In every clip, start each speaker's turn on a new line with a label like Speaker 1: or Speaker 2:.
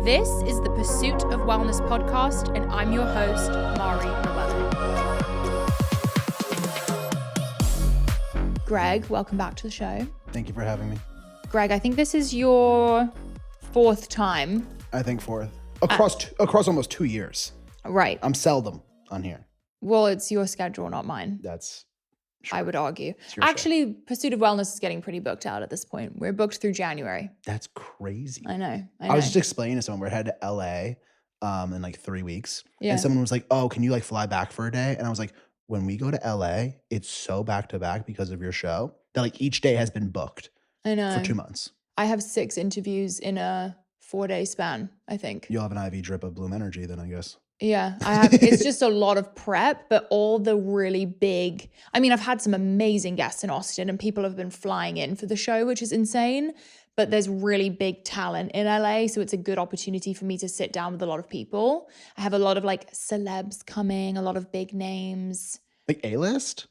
Speaker 1: This is the Pursuit of Wellness podcast, and I'm your host, Mari Llewellyn. Greg, welcome back to the show.
Speaker 2: Thank you for having me.
Speaker 1: Greg, I think this is your fourth time.
Speaker 2: I think fourth. Across almost 2 years.
Speaker 1: Right.
Speaker 2: I'm seldom on here.
Speaker 1: Well, it's your schedule, not mine.
Speaker 2: That's sure.
Speaker 1: I would argue.
Speaker 2: Sure.
Speaker 1: Actually, Pursuit of Wellness is getting pretty booked out at this point. We're booked through January.
Speaker 2: That's crazy.
Speaker 1: I know.
Speaker 2: I was just explaining to someone we're headed to LA in like 3 weeks.
Speaker 1: Yeah.
Speaker 2: And someone was like, oh, can you like fly back for a day? And I was like, when we go to LA, it's so back to back because of your show that like each day has been booked
Speaker 1: I know.
Speaker 2: for 2 months.
Speaker 1: I have 6 interviews in a 4-day span, I think.
Speaker 2: You'll have an IV drip of Bloom Energy then, I guess.
Speaker 1: Yeah, I have. It's just a lot of prep, but all the really big, I mean, I've had some amazing guests in Austin and people have been flying in for the show, which is insane, but there's really big talent in LA. So it's a good opportunity for me to sit down with a lot of people. I have a lot of like celebs coming, a lot of big names.
Speaker 2: Like A-list?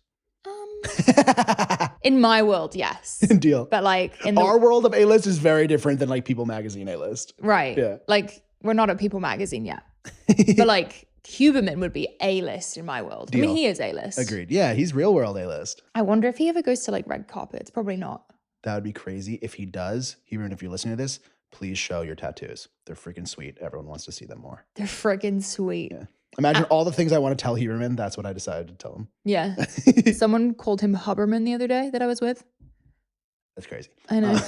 Speaker 1: In my world, yes.
Speaker 2: Deal.
Speaker 1: But like in
Speaker 2: our world of A-list is very different than like People Magazine A-list.
Speaker 1: Right.
Speaker 2: Yeah.
Speaker 1: Like we're not at People Magazine yet. But like Huberman would be A-list in my world.
Speaker 2: Deal.
Speaker 1: I mean, he is A-list.
Speaker 2: Agreed. Yeah, he's real world A-list.
Speaker 1: I wonder if he ever goes to like red carpets. Probably not.
Speaker 2: That would be crazy. If he does, even if you're listening to this, please show your tattoos. They're freaking sweet. Everyone wants to see them more.
Speaker 1: They're freaking sweet.
Speaker 2: Yeah. Imagine all the things I want to tell Huberman. That's what I decided to tell him.
Speaker 1: Yeah. Someone called him Huberman the other day that I was with.
Speaker 2: That's crazy.
Speaker 1: I know.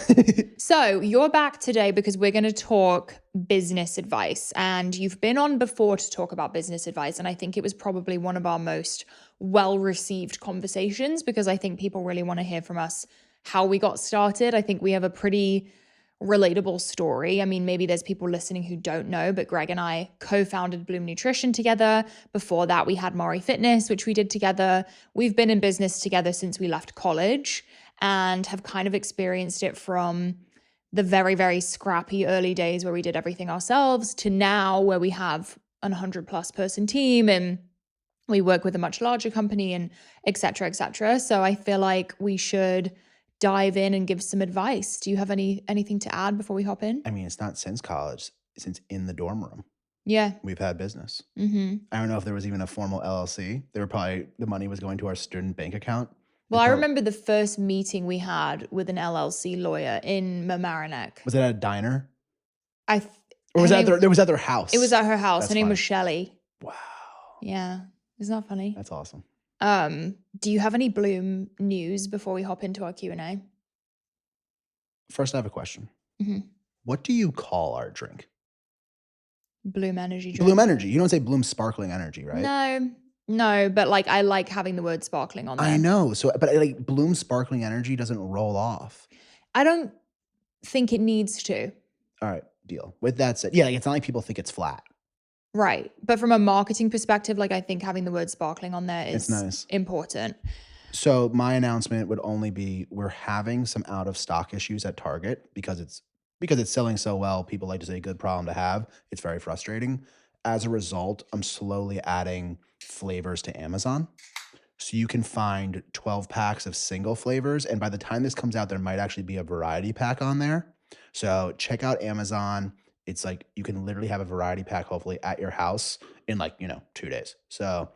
Speaker 1: So you're back today because we're going to talk business advice. And you've been on before to talk about business advice. And I think it was probably one of our most well-received conversations because I think people really want to hear from us how we got started. I think we have a pretty relatable story. I mean, maybe there's people listening who don't know, but Greg and I co-founded Bloom Nutrition together. Before that, we had Mari Fitness, which we did together. We've been in business together since we left college and have kind of experienced it from the very, very scrappy early days where we did everything ourselves to now where we have an 100+ person team and we work with a much larger company and et cetera, et cetera. So I feel like we should dive in and give some advice. Do you have anything to add before we hop in?
Speaker 2: I mean, it's not since college, since in the dorm room.
Speaker 1: Yeah.
Speaker 2: We've had business.
Speaker 1: Mm-hmm.
Speaker 2: I don't know if there was even a formal LLC. The money was going to our student bank account.
Speaker 1: Well, I remember the first meeting we had with an LLC lawyer in Mamaroneck.
Speaker 2: Was it at a diner?
Speaker 1: Or
Speaker 2: was that at their house?
Speaker 1: It was at her house.
Speaker 2: That's
Speaker 1: Her name
Speaker 2: fine.
Speaker 1: was Shelly.
Speaker 2: Wow.
Speaker 1: Yeah. Isn't that funny?
Speaker 2: That's awesome.
Speaker 1: Do you have any Bloom news before we hop into our Q&A?
Speaker 2: First, I have a question.
Speaker 1: Mm-hmm.
Speaker 2: What do you call our drink?
Speaker 1: Bloom Energy drink.
Speaker 2: Bloom Energy. You don't say Bloom Sparkling Energy, right?
Speaker 1: No, but like I like having the word sparkling on there.
Speaker 2: I know. So, but like Bloom Sparkling Energy doesn't roll off.
Speaker 1: I don't think it needs to.
Speaker 2: All right, deal. With that said, yeah, like it's not like people think it's flat.
Speaker 1: Right. But from a marketing perspective, like I think having the word sparkling on there is
Speaker 2: nice.
Speaker 1: Important.
Speaker 2: So my announcement would only be we're having some out of stock issues at Target because it's selling so well. People like to say good problem to have. It's very frustrating. As a result, I'm slowly adding flavors to Amazon. So you can find 12 packs of single flavors. And by the time this comes out, there might actually be a variety pack on there. So check out Amazon. It's like you can literally have a variety pack hopefully at your house in 2 days. So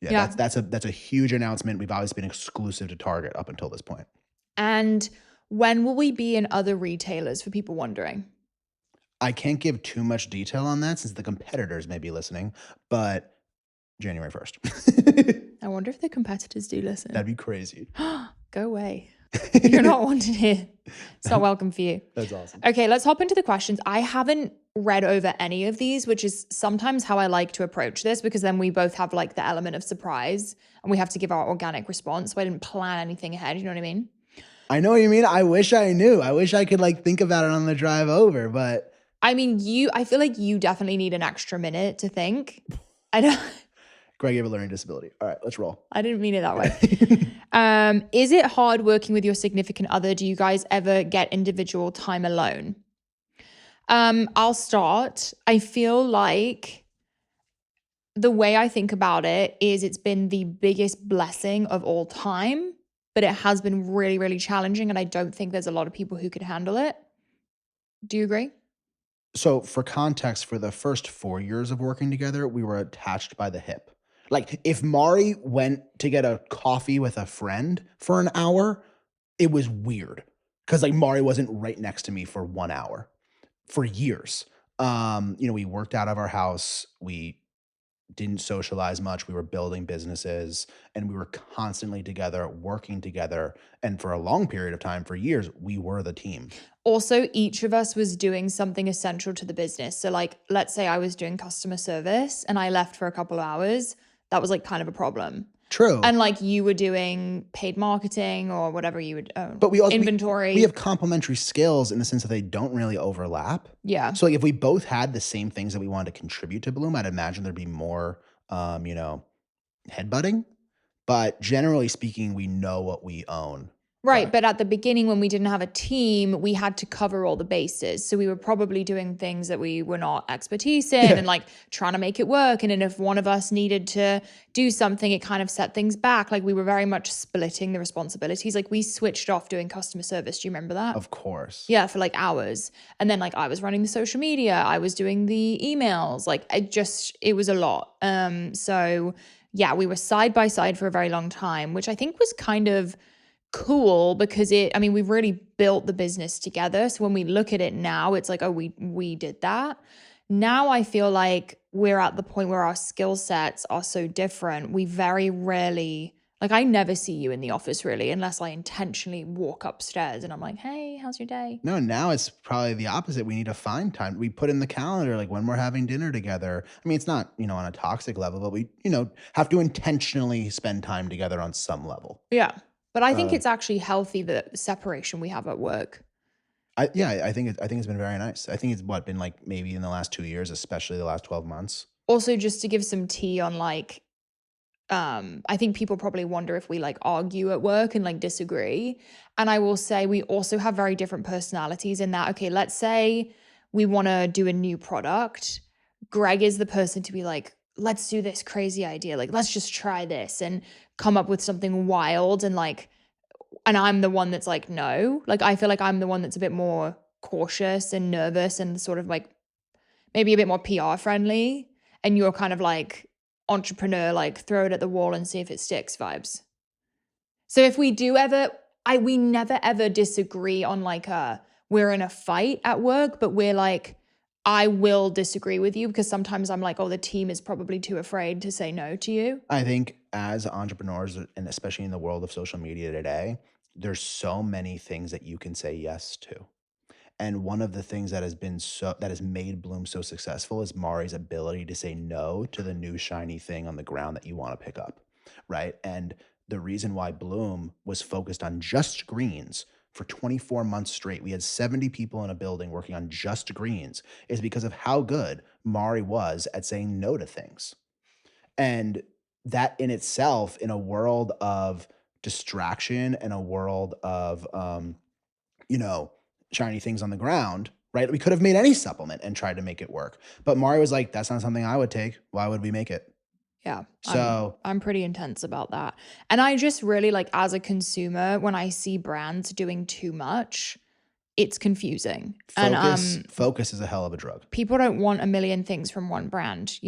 Speaker 2: yeah. that's a huge announcement. We've always been exclusive to Target up until this point.
Speaker 1: And when will we be in other retailers for people wondering?
Speaker 2: I can't give too much detail on that since the competitors may be listening, but January 1st.
Speaker 1: I wonder if the competitors do listen.
Speaker 2: That'd be crazy.
Speaker 1: Go away. You're not wanted here. It's not welcome for you.
Speaker 2: That's awesome.
Speaker 1: Okay, let's hop into the questions. I haven't read over any of these, which is sometimes how I like to approach this because then we both have like the element of surprise and we have to give our organic response. So I didn't plan anything ahead. You know what I mean?
Speaker 2: I know what you mean. I wish I knew. I wish I could think about it on the drive over, but
Speaker 1: I mean, I feel like you definitely need an extra minute to think. I don't.
Speaker 2: Greg, you have a learning disability. All right, let's roll.
Speaker 1: I didn't mean it that way. Is it hard working with your significant other? Do you guys ever get individual time alone? I'll start. I feel like the way I think about it is it's been the biggest blessing of all time, but it has been really, really challenging. And I don't think there's a lot of people who could handle it. Do you agree?
Speaker 2: So for context, for the first 4 years of working together, we were attached by the hip. Like if Mari went to get a coffee with a friend for an hour, it was weird because like Mari wasn't right next to me for 1 hour for years. We worked out of our house. We didn't socialize much. We were building businesses and we were constantly together, working together. And for a long period of time, for years, we were the team.
Speaker 1: Also, each of us was doing something essential to the business. So like, let's say I was doing customer service and I left for a couple of hours. That was like kind of a problem.
Speaker 2: True.
Speaker 1: And like you were doing paid marketing or whatever you would own.
Speaker 2: But we also
Speaker 1: inventory.
Speaker 2: we have complementary skills in the sense that they don't really overlap.
Speaker 1: Yeah.
Speaker 2: So like if we both had the same things that we wanted to contribute to Bloom, I'd imagine there'd be more headbutting. But generally speaking, we know what we own.
Speaker 1: Right. But at the beginning, when we didn't have a team, we had to cover all the bases. So we were probably doing things that we were not expertise in and like trying to make it work. And then if one of us needed to do something, it kind of set things back. Like we were very much splitting the responsibilities. Like we switched off doing customer service. Do you remember that?
Speaker 2: Of course.
Speaker 1: Yeah, for like hours. And then like I was running the social media. I was doing the emails. Like it was a lot. So yeah, we were side by side for a very long time, which I think was kind of cool because we've really built the business together. So when we look at it now, it's like, oh, we did that. Now I feel like we're at the point where our skill sets are so different. We very rarely, like I never see you in the office really, unless I intentionally walk upstairs and I'm like, hey, how's your day?
Speaker 2: No, now it's probably the opposite. We need to find time. We put in the calendar, like when we're having dinner together. I mean, it's not, on a toxic level, but we, have to intentionally spend time together on some level.
Speaker 1: Yeah. But I think it's actually healthy, the separation we have at work.
Speaker 2: I think it's been very nice. I think it's been like maybe in the last 2 years, especially the last 12 months.
Speaker 1: Also, just to give some tea on like, I think people probably wonder if we like argue at work and like disagree. And I will say we also have very different personalities in that, okay, let's say we want to do a new product. Greg is the person to be like, let's do this crazy idea. Like, let's just try this and come up with something wild. And I'm the one that's like, no, like, I feel like I'm the one that's a bit more cautious and nervous and sort of like maybe a bit more PR friendly. And you're kind of like entrepreneur, like throw it at the wall and see if it sticks vibes. So if we do we never ever disagree on like we're in a fight at work, but we're like, I will disagree with you because sometimes I'm like, oh, the team is probably too afraid to say no to you.
Speaker 2: I think as entrepreneurs, and especially in the world of social media today, there's so many things that you can say yes to. And one of the things that has made Bloom so successful is Mari's ability to say no to the new shiny thing on the ground that you want to pick up, right? And the reason why Bloom was focused on just greens for 24 months straight, we had 70 people in a building working on just greens, is because of how good Mari was at saying no to things. And that in itself, in a world of distraction and a world of, shiny things on the ground, right? We could have made any supplement and tried to make it work. But Mari was like, that's not something I would take. Why would we make it?
Speaker 1: Yeah.
Speaker 2: So
Speaker 1: I'm pretty intense about that. And I just really like, as a consumer, when I see brands doing too much, it's confusing.
Speaker 2: Focus is a hell of a drug.
Speaker 1: People don't want a million things from one brand,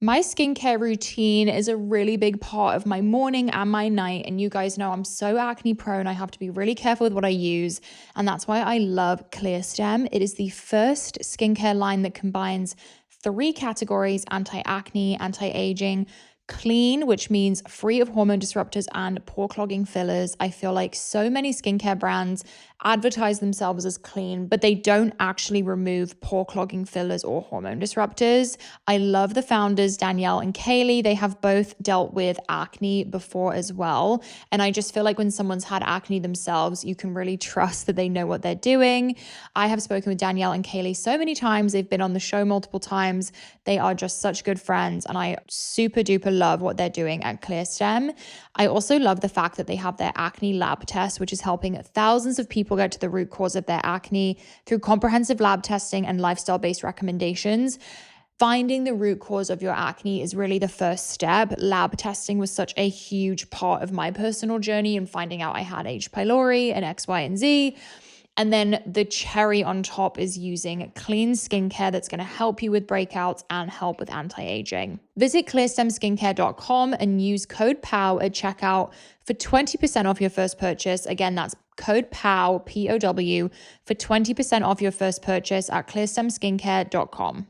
Speaker 1: My skincare routine is a really big part of my morning and my night. And you guys know I'm so acne prone. I have to be really careful with what I use. And that's why I love Clear Stem. It is the first skincare line that combines 3 categories: anti-acne, anti-aging, clean, which means free of hormone disruptors and pore clogging fillers. I feel like so many skincare brands advertise themselves as clean, but they don't actually remove pore clogging fillers or hormone disruptors. I love the founders, Danielle and Kaylee. They have both dealt with acne before as well. And I just feel like when someone's had acne themselves, you can really trust that they know what they're doing. I have spoken with Danielle and Kaylee so many times. They've been on the show multiple times. They are just such good friends. And I super duper love what they're doing at Clear Stem. I also love the fact that they have their acne lab test, which is helping thousands of people get to the root cause of their acne through comprehensive lab testing and lifestyle-based recommendations. Finding the root cause of your acne is really the first step. Lab testing was such a huge part of my personal journey in finding out I had H. pylori and X, Y, and Z. And then the cherry on top is using clean skincare that's going to help you with breakouts and help with anti-aging. Visit clearstemskincare.com and use code POW at checkout for 20% off your first purchase. Again, that's code POW, P-O-W, for 20% off your first purchase at clearstemskincare.com.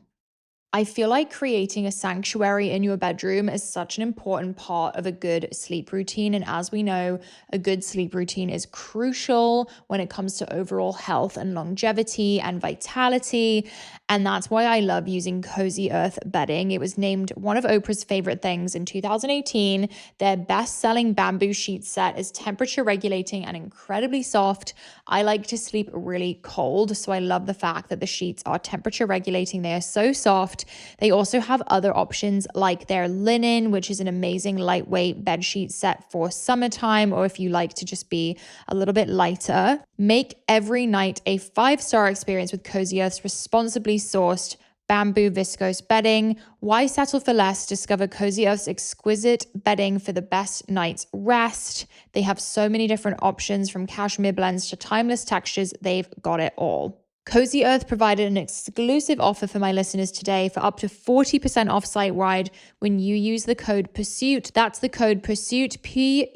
Speaker 1: I feel like creating a sanctuary in your bedroom is such an important part of a good sleep routine. And as we know, a good sleep routine is crucial when it comes to overall health and longevity and vitality. And that's why I love using Cozy Earth bedding. It was named one of Oprah's favorite things in 2018. Their best-selling bamboo sheet set is temperature regulating and incredibly soft. I like to sleep really cold, so I love the fact that the sheets are temperature regulating. They are so soft. They also have other options like their linen, which is an amazing lightweight bed sheet set for summertime, or if you like to just be a little bit lighter. Make every night a 5-star experience with Cozy Earth's responsibly sourced bamboo viscose bedding. Why settle for less? Discover Cozy Earth's exquisite bedding for the best night's rest. They have so many different options, from cashmere blends to timeless textures. They've got it all. Cozy Earth provided an exclusive offer for my listeners today for up to 40% off site-wide when you use the code PURSUIT. That's the code PURSUIT, P-U-R-S-U-I-T,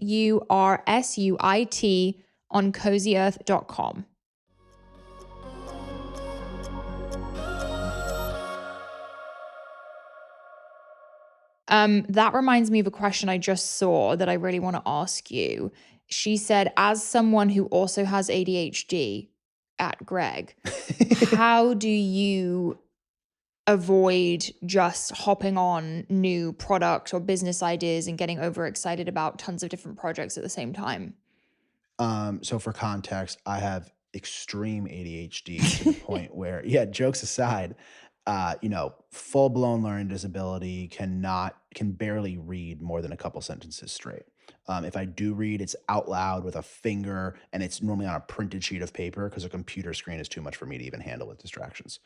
Speaker 1: on cozyearth.com. That reminds me of a question I just saw that I really want to ask you. She said, as someone who also has ADHD at Greg, how do you avoid just hopping on new product or business ideas and getting overexcited about tons of different projects at the same time?
Speaker 2: So for context, I have extreme ADHD to the point where, yeah, jokes aside, full blown learning disability, can barely read more than a couple sentences straight. If I do read, it's out loud with a finger, and it's normally on a printed sheet of paper because a computer screen is too much for me to even handle with distractions.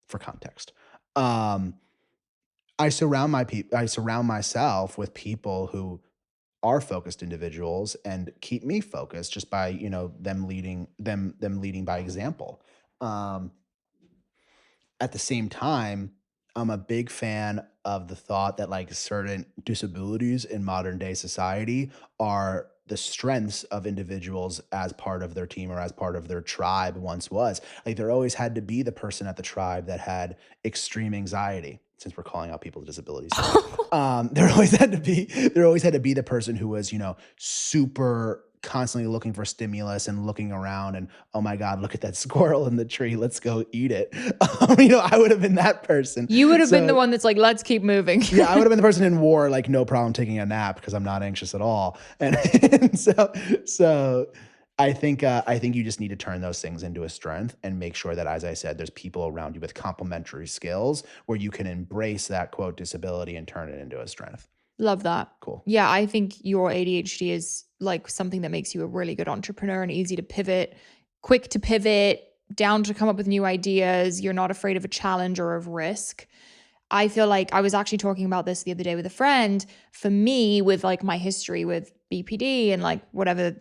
Speaker 2: For context, um, I surround myself with people who are focused individuals and keep me focused just by them leading by example. Um, at the same time, I'm a big fan of the thought that like certain disabilities in modern day society are the strengths of individuals as part of their team or as part of their tribe once was. Like there always had to be the person at the tribe that had extreme anxiety, since we're calling out people with disabilities here. There always had to be the person who was, super constantly looking for stimulus and looking around and, oh my God, look at that squirrel in the tree. Let's go eat it. I would have been that person.
Speaker 1: You would have been the one that's like, let's keep moving.
Speaker 2: Yeah, I would have been the person in war, like no problem taking a nap because I'm not anxious at all. And so I think you just need to turn those things into a strength and make sure that, as I said, there's people around you with complementary skills where you can embrace that quote disability and turn it into a strength.
Speaker 1: Love that.
Speaker 2: Cool.
Speaker 1: Yeah, I think your ADHD is like something that makes you a really good entrepreneur and easy to pivot, quick to pivot, down to come up with new ideas. You're not afraid of a challenge or of risk. I feel like I was actually talking about this the other day with a friend. For me, with like my history with BPD and like whatever,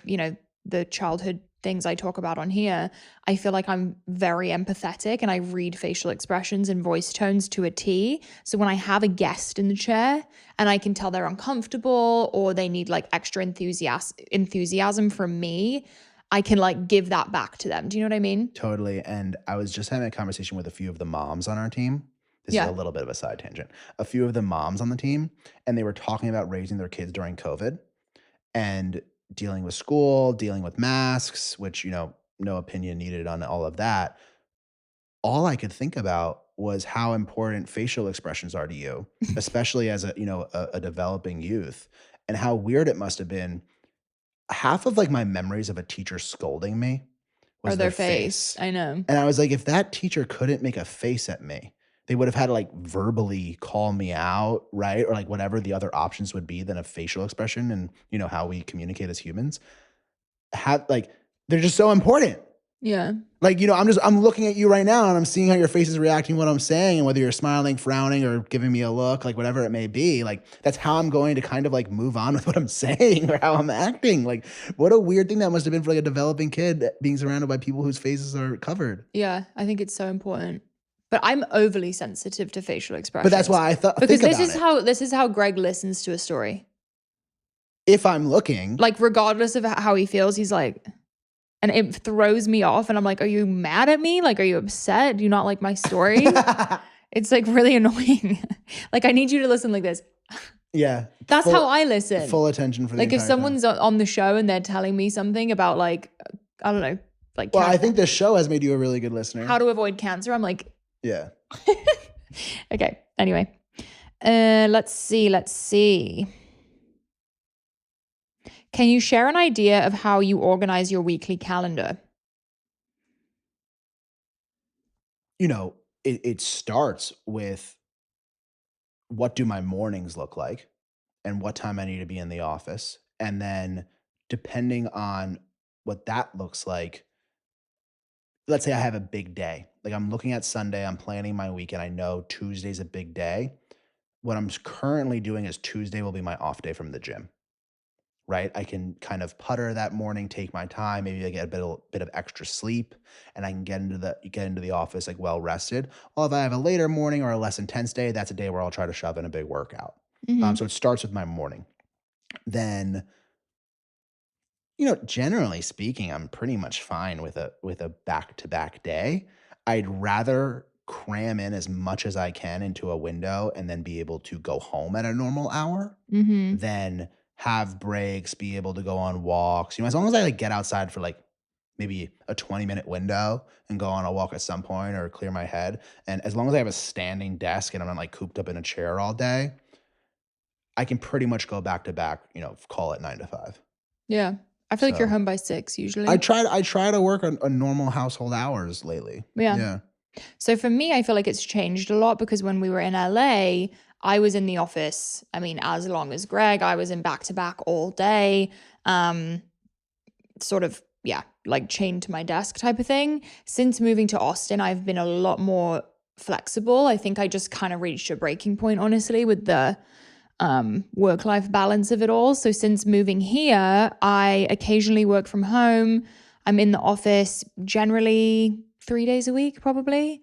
Speaker 1: the childhood things I talk about on here, I feel like I'm very empathetic and I read facial expressions and voice tones to a T. So when I have a guest in the chair and I can tell they're uncomfortable or they need like extra enthusiasm from me, I can like give that back to them. Do you know what I mean?
Speaker 2: Totally. And I was just having a conversation with a few of the moms on our team. This is a little bit of a side tangent. A few of the moms on the team, and they were talking about raising their kids during COVID and dealing with school, dealing with masks, which, no opinion needed on all of that. All I could think about was how important facial expressions are to you, especially as a developing youth, and how weird it must have been. Half of like my memories of a teacher scolding me was
Speaker 1: Or their face. I know.
Speaker 2: And I was like, if that teacher couldn't make a face at me, they would have had to like verbally call me out, right? Or like whatever the other options would be than a facial expression and how we communicate as humans. They're just so important.
Speaker 1: Yeah.
Speaker 2: Like, I'm looking at you right now and I'm seeing how your face is reacting to what I'm saying, and whether you're smiling, frowning, or giving me a look, like whatever it may be. Like, that's how I'm going to kind of like move on with what I'm saying or how I'm acting. Like, what a weird thing that must have been for like a developing kid being surrounded by people whose faces are covered.
Speaker 1: Yeah. I think it's so important. But I'm overly sensitive to facial
Speaker 2: But that's
Speaker 1: expressions
Speaker 2: why I thought
Speaker 1: because
Speaker 2: think
Speaker 1: this
Speaker 2: about
Speaker 1: is
Speaker 2: it.
Speaker 1: how Greg listens to a story.
Speaker 2: If I'm looking,
Speaker 1: Like regardless of how he feels, he's like, and it throws me off. And I'm like, are you mad at me? Like, are you upset? Do you not like my story? It's like really annoying. Like, I need you to listen like this.
Speaker 2: yeah,
Speaker 1: That's how I listen.
Speaker 2: full attention for the
Speaker 1: Like, if
Speaker 2: entire
Speaker 1: someone's
Speaker 2: time.
Speaker 1: on the show and they're telling me something about like, I don't know, like
Speaker 2: Well, I think this show has made you a really good listener.
Speaker 1: how to avoid cancer, I'm like,
Speaker 2: yeah.
Speaker 1: okay. Anyway, let's see. Can you share an idea of how you organize your weekly calendar?
Speaker 2: It starts with, what do my mornings look like and what time I need to be in the office. And then, depending on what that looks like, let's say I have a big day. Like, I'm looking at Sunday, I'm planning my week, and I know Tuesday's a big day. What I'm currently doing is Tuesday will be my off day from the gym. Right? I can kind of putter that morning, take my time, maybe I get a bit of extra sleep, and I can get into the office like well rested. Well, if I have a later morning or a less intense day, that's a day where I'll try to shove in a big workout. So it starts with my morning. Then, generally speaking, I'm pretty much fine with a back-to-back day. I'd rather cram in as much as I can into a window and then be able to go home at a normal hour than have breaks, be able to go on walks. As long as I like get outside for like maybe a 20-minute window and go on a walk at some point or clear my head. And as long as I have a standing desk and I'm not like cooped up in a chair all day, I can pretty much go back to back, call it 9 to 5.
Speaker 1: Yeah. I feel like you're
Speaker 2: So
Speaker 1: home by 6 usually.
Speaker 2: I try to work on normal household hours lately.
Speaker 1: Yeah.
Speaker 2: Yeah.
Speaker 1: So for me, I feel like it's changed a lot because when we were in LA, I was in the office. I mean, as long as Greg, I was in back to back all day. Sort of, yeah, like chained to my desk type of thing. Since moving to Austin, I've been a lot more flexible. I think I just kind of reached a breaking point, honestly, with the work-life balance of it all. So since moving here, I occasionally work from home. I'm in the office generally 3 days a week, probably,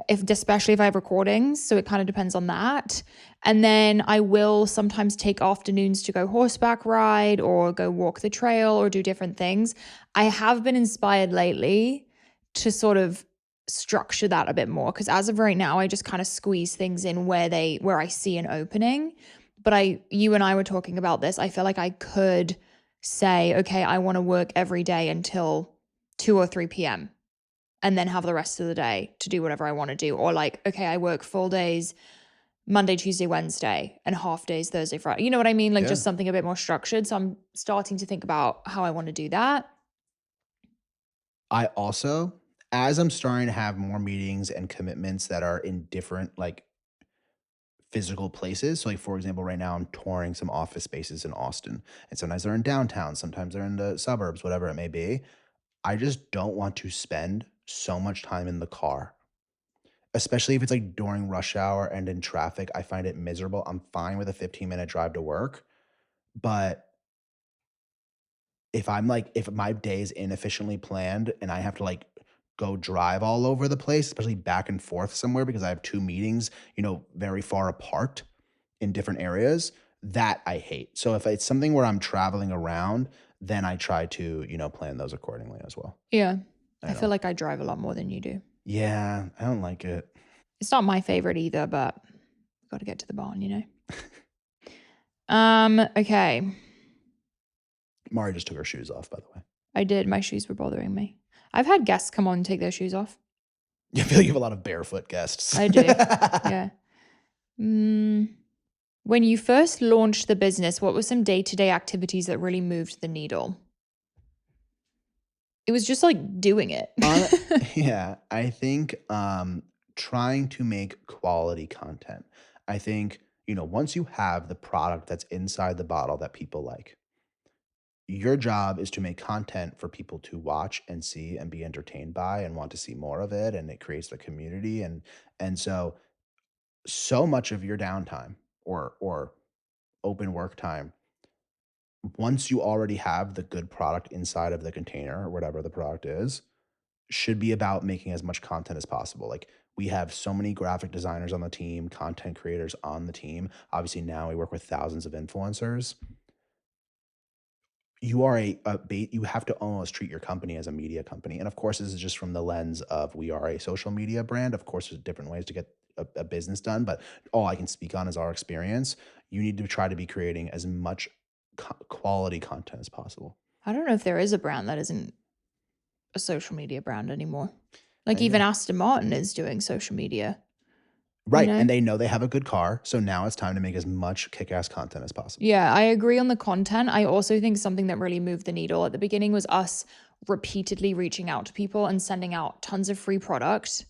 Speaker 1: especially if I have recordings. So it kind of depends on that. And then I will sometimes take afternoons to go horseback ride or go walk the trail or do different things. I have been inspired lately to sort of structure that a bit more because as of right now, I just kind of squeeze things in where I see an opening. But you and I were talking about this. I feel like I could say, okay, I want to work every day until 2 or 3 p.m. and then have the rest of the day to do whatever I want to do. Or like, okay, I work full days Monday, Tuesday, Wednesday, and half days Thursday, Friday. You know what I mean? Like just something a bit more structured. So I'm starting to think about how I want to do that.
Speaker 2: I also, as I'm starting to have more meetings and commitments that are in different like physical places. So like, for example, right now I'm touring some office spaces in Austin, and sometimes they're in downtown, sometimes they're in the suburbs, whatever it may be. I just don't want to spend so much time in the car, especially if it's like during rush hour and in traffic. I find it miserable. I'm fine with a 15-minute drive to work, but if my day is inefficiently planned and I have to like go drive all over the place, especially back and forth somewhere because I have two meetings, very far apart in different areas, that I hate. So if it's something where I'm traveling around, then I try to, plan those accordingly as well.
Speaker 1: Yeah. I feel like I drive a lot more than you do.
Speaker 2: Yeah, I don't like it.
Speaker 1: It's not my favorite either, but we've got to get to the barn. Okay.
Speaker 2: Mari just took her shoes off, by the way.
Speaker 1: I did. My shoes were bothering me. I've had guests come on and take their shoes off.
Speaker 2: You feel like you have a lot of barefoot guests.
Speaker 1: I do. Yeah. When you first launched the business, what were some day-to-day activities that really moved the needle? It was just like doing it.
Speaker 2: Yeah, I think trying to make quality content. I think, once you have the product that's inside the bottle that people like, Your job is to make content for people to watch and see and be entertained by and want to see more of it, and it creates the community. And so much of your downtime or open work time, once you already have the good product inside of the container or whatever the product is, should be about making as much content as possible. Like, we have so many graphic designers on the team, content creators on the team. Obviously, now we work with thousands of influencers. You are you have to almost treat your company as a media company. And of course, this is just from the lens of we are a social media brand. Of course, there's different ways to get a business done, but all I can speak on is our experience. You need to try to be creating as much quality content as possible.
Speaker 1: I don't know if there is a brand that isn't a social media brand anymore. Like,
Speaker 2: Yeah.
Speaker 1: even Aston Martin is doing social media,
Speaker 2: Right. And they know they have a good car. So now it's time to make as much kick ass content as possible.
Speaker 1: Yeah, I agree on the content. I also think something that really moved the needle at the beginning was us repeatedly reaching out to people and sending out tons of free product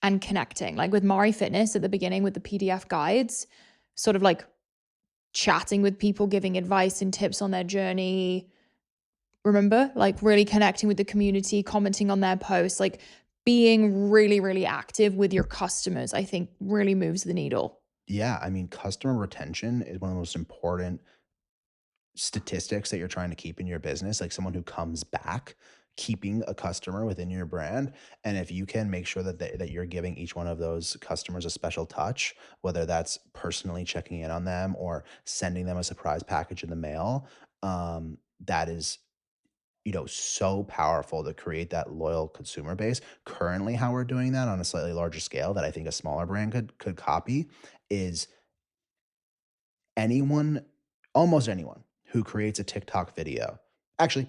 Speaker 1: and connecting. Like with Mari Fitness at the beginning with the PDF guides, sort of like chatting with people, giving advice and tips on their journey. Remember? Like really connecting with the community, commenting on their posts, like being really, really active with your customers, I think really moves the needle.
Speaker 2: Yeah. I mean, customer retention is one of the most important statistics that you're trying to keep in your business, like someone who comes back, keeping a customer within your brand. And if you can make sure that you're giving each one of those customers a special touch, whether that's personally checking in on them or sending them a surprise package in the mail, that is, so powerful to create that loyal consumer base. Currently, how we're doing that on a slightly larger scale that I think a smaller brand could copy is anyone, almost anyone who creates a TikTok video. Actually,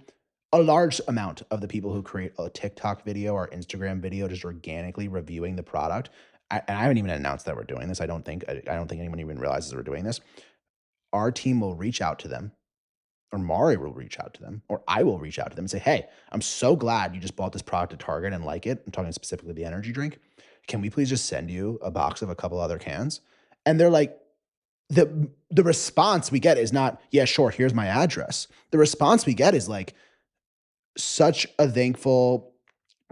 Speaker 2: a large amount of the people who create a TikTok video or Instagram video just organically reviewing the product. And I haven't even announced that we're doing this. I don't think anyone even realizes we're doing this. Our team will reach out to them, or Mari will reach out to them, or I will reach out to them and say, "Hey, I'm so glad you just bought this product at Target and like it." I'm talking specifically the energy drink. Can we please just send you a box of a couple other cans? And they're like, the response we get is not, "Yeah, sure, here's my address." The response we get is like such a thankful,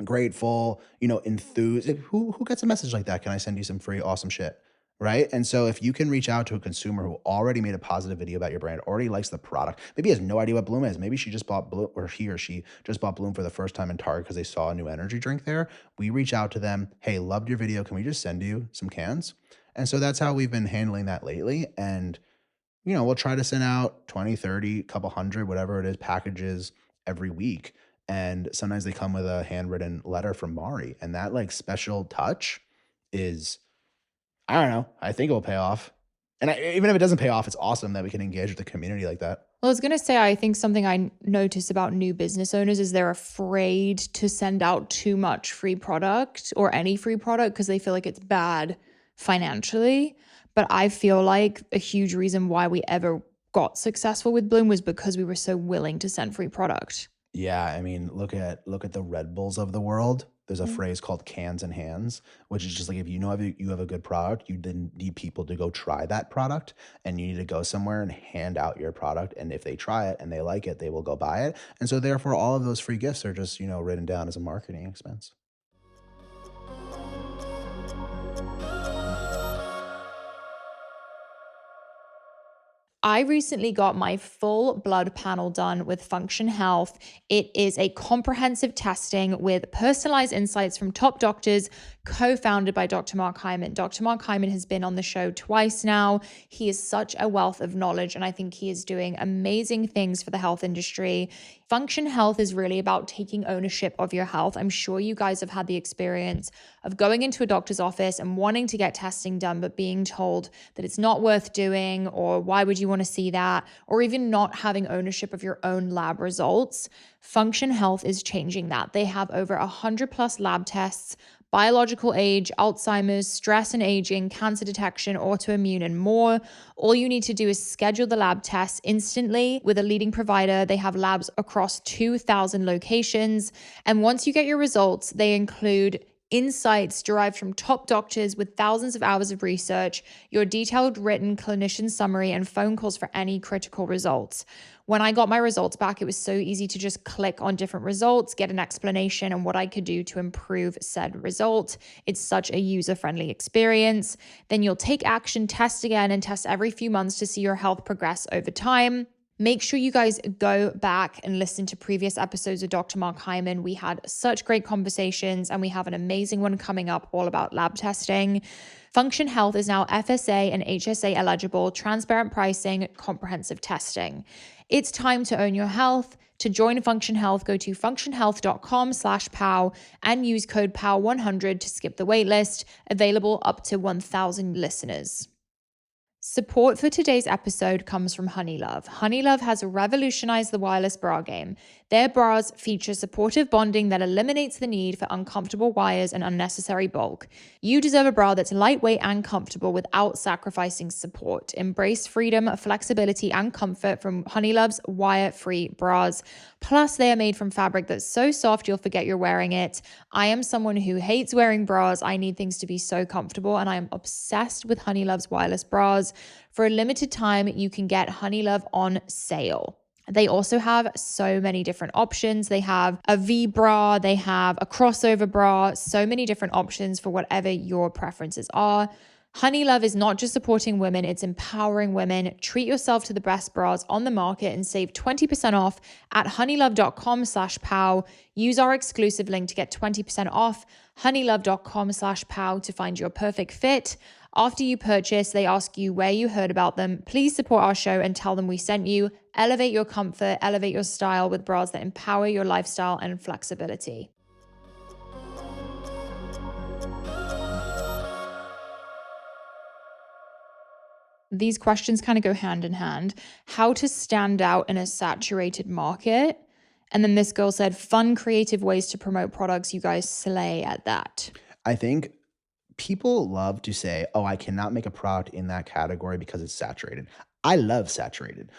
Speaker 2: grateful, enthused. Who gets a message like that? Can I send you some free awesome shit? Right. And so if you can reach out to a consumer who already made a positive video about your brand, already likes the product, maybe has no idea what Bloom is. Maybe she just bought Bloom, or he or she just bought Bloom for the first time in Target because they saw a new energy drink there. We reach out to them. "Hey, loved your video. Can we just send you some cans?" And so that's how we've been handling that lately. And we'll try to send out 20, 30, couple hundred, whatever it is, packages every week. And sometimes they come with a handwritten letter from Mari. And that like special touch is, I don't know, I think it will pay off. And even if it doesn't pay off, it's awesome that we can engage with the community like that.
Speaker 1: Well, I was going to say, I think something I notice about new business owners is they're afraid to send out too much free product or any free product because they feel like it's bad financially. But I feel like a huge reason why we ever got successful with Bloom was because we were so willing to send free product.
Speaker 2: Yeah, I mean, look at the Red Bulls of the world. There's a phrase called cans and hands, which is just like, if you have a good product, you then need people to go try that product, and you need to go somewhere and hand out your product. And if they try it and they like it, they will go buy it. And so therefore all of those free gifts are just, written down as a marketing expense.
Speaker 1: I recently got my full blood panel done with Function Health. It is a comprehensive testing with personalized insights from top doctors, co-founded by Dr. Mark Hyman. Dr. Mark Hyman has been on the show twice now. He is such a wealth of knowledge, and I think he is doing amazing things for the health industry. Function Health is really about taking ownership of your health. I'm sure you guys have had the experience of going into a doctor's office and wanting to get testing done, but being told that it's not worth doing, or why would you want to see that, or even not having ownership of your own lab results. Function Health is changing that. They have over 100 plus lab tests, biological age, Alzheimer's, stress and aging, cancer detection, autoimmune, and more. All you need to do is schedule the lab tests instantly with a leading provider. They have labs across 2,000 locations. And once you get your results, they include insights derived from top doctors with thousands of hours of research, your detailed written clinician summary, and phone calls for any critical results. When I got my results back, it was so easy to just click on different results, get an explanation and what I could do to improve said result. It's such a user-friendly experience. Then you'll take action, test again, and test every few months to see your health progress over time. Make sure you guys go back and listen to previous episodes of Dr. Mark Hyman. We had such great conversations, and we have an amazing one coming up all about lab testing. Function Health is now FSA and HSA eligible, transparent pricing, comprehensive testing. It's time to own your health. To join Function Health, go to functionhealth.com/POW and use code POW100 to skip the waitlist, available up to 1,000 listeners. Support for today's episode comes from Honeylove. Honeylove has revolutionized the wireless bra game. Their bras feature supportive bonding that eliminates the need for uncomfortable wires and unnecessary bulk. You deserve a bra that's lightweight and comfortable without sacrificing support. Embrace freedom, flexibility, and comfort from Honeylove's wire-free bras. Plus, they are made from fabric that's so soft you'll forget you're wearing it. I am someone who hates wearing bras. I need things to be so comfortable, and I am obsessed with Honeylove's wireless bras. For a limited time, you can get Honeylove on sale. They also have so many different options. They have a V bra, they have a crossover bra, so many different options for whatever your preferences are. Honeylove is not just supporting women, it's empowering women. Treat yourself to the best bras on the market and save 20% off at honeylove.com/POW. Use our exclusive link to get 20% off, honeylove.com/POW, to find your perfect fit. After you purchase, they ask you where you heard about them. Please support our show and tell them we sent you. Elevate your comfort, elevate your style with bras that empower your lifestyle and flexibility. These questions kind of go hand in hand. How to stand out in a saturated market. And then this girl said, fun, creative ways to promote products. You guys slay at that.
Speaker 2: I think people love to say, oh, I cannot make a product in that category because it's saturated. I love saturated.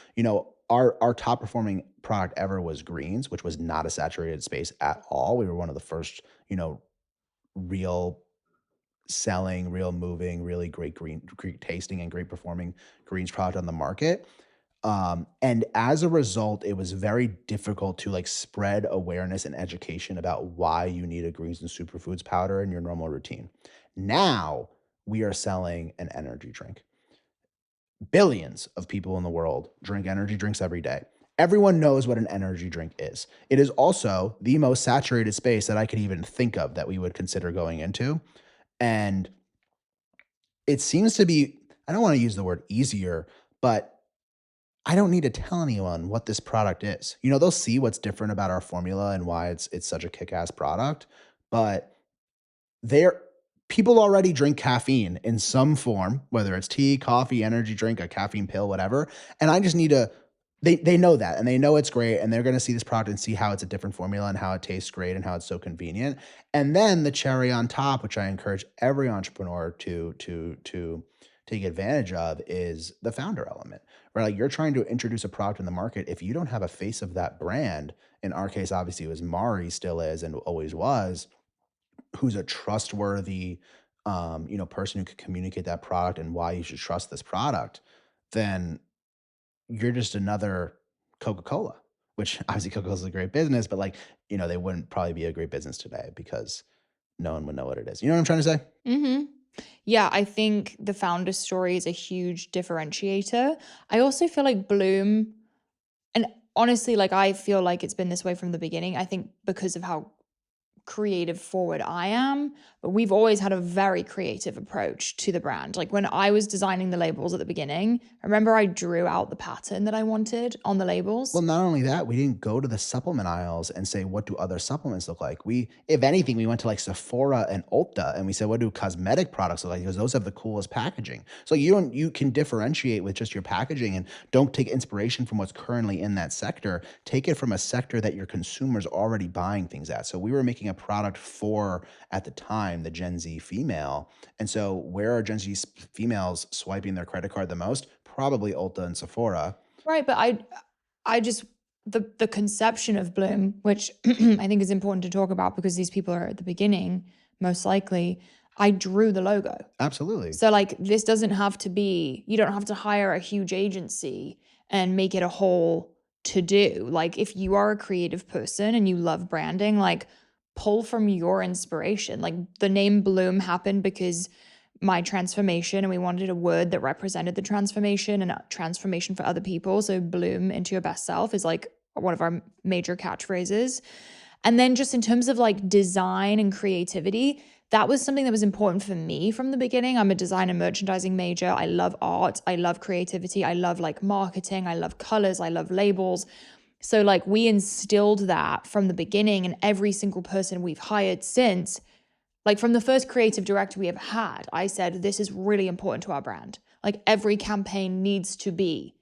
Speaker 2: Our top performing product ever was greens, which was not a saturated space at all. We were one of the first, real selling, real moving, really great tasting and great performing greens product on the market. And as a result, it was very difficult to spread awareness and education about why you need a greens and superfoods powder in your normal routine. Now we are selling an energy drink. Billions of people in the world drink energy drinks every day. Everyone knows what an energy drink is. It is also the most saturated space that I could even think of that we would consider going into. And it seems to be, I don't want to use the word easier, but I don't need to tell anyone what this product is. They'll see what's different about our formula and why it's such a kick-ass product, but people already drink caffeine in some form, whether it's tea, coffee, energy drink, a caffeine pill, whatever. And I just need to, they know that, and they know it's great, and they're going to see this product and see how it's a different formula and how it tastes great and how it's so convenient. And then the cherry on top, which I encourage every entrepreneur to take advantage of, is the founder element, right? You're trying to introduce a product in the market. If you don't have a face of that brand, in our case, obviously it was Mari, still is, and always was, who's a trustworthy, person who could communicate that product and why you should trust this product, then you're just another Coca-Cola, which obviously Coca-Cola is a great business, but they wouldn't probably be a great business today because no one would know what it is. You know what I'm trying to say?
Speaker 1: Mm-hmm. Yeah, I think the founder story is a huge differentiator. I also feel like Bloom, and honestly, I feel like it's been this way from the beginning. I think because of how creative forward I am, but we've always had a very creative approach to the brand. When I was designing the labels at the beginning, I remember I drew out the pattern that I wanted on the labels.
Speaker 2: Well, not only that, we didn't go to the supplement aisles and say, what do other supplements look like? If anything, we went to Sephora and Ulta and we said, what do cosmetic products look like? Because those have the coolest packaging. So you can differentiate with just your packaging, and don't take inspiration from what's currently in that sector. Take it from a sector that your consumers already buying things at. So we were making a product for, at the time, the Gen Z female. And so where are Gen Z females swiping their credit card the most? Probably Ulta and Sephora.
Speaker 1: Right, but I just, the conception of Bloom, which I think is important to talk about because these people are at the beginning, most likely, I drew the logo.
Speaker 2: Absolutely.
Speaker 1: So like this doesn't have to be, you don't have to hire a huge agency and make it a whole to do. Like if you are a creative person and you love branding, like pull from your inspiration. Like the name Bloom happened because my transformation, and we wanted a word that represented the transformation and a transformation for other people. So bloom into your best self is like one of our major catchphrases. And then just in terms of like design and creativity, that was something that was important for me from the beginning. I'm a design and merchandising major. I love art. I love creativity. I love like marketing. I love colors. I love labels. So like we instilled that from the beginning, and every single person we've hired since, like from the first creative director we ever had, I said, this is really important to our brand. Like every campaign needs to be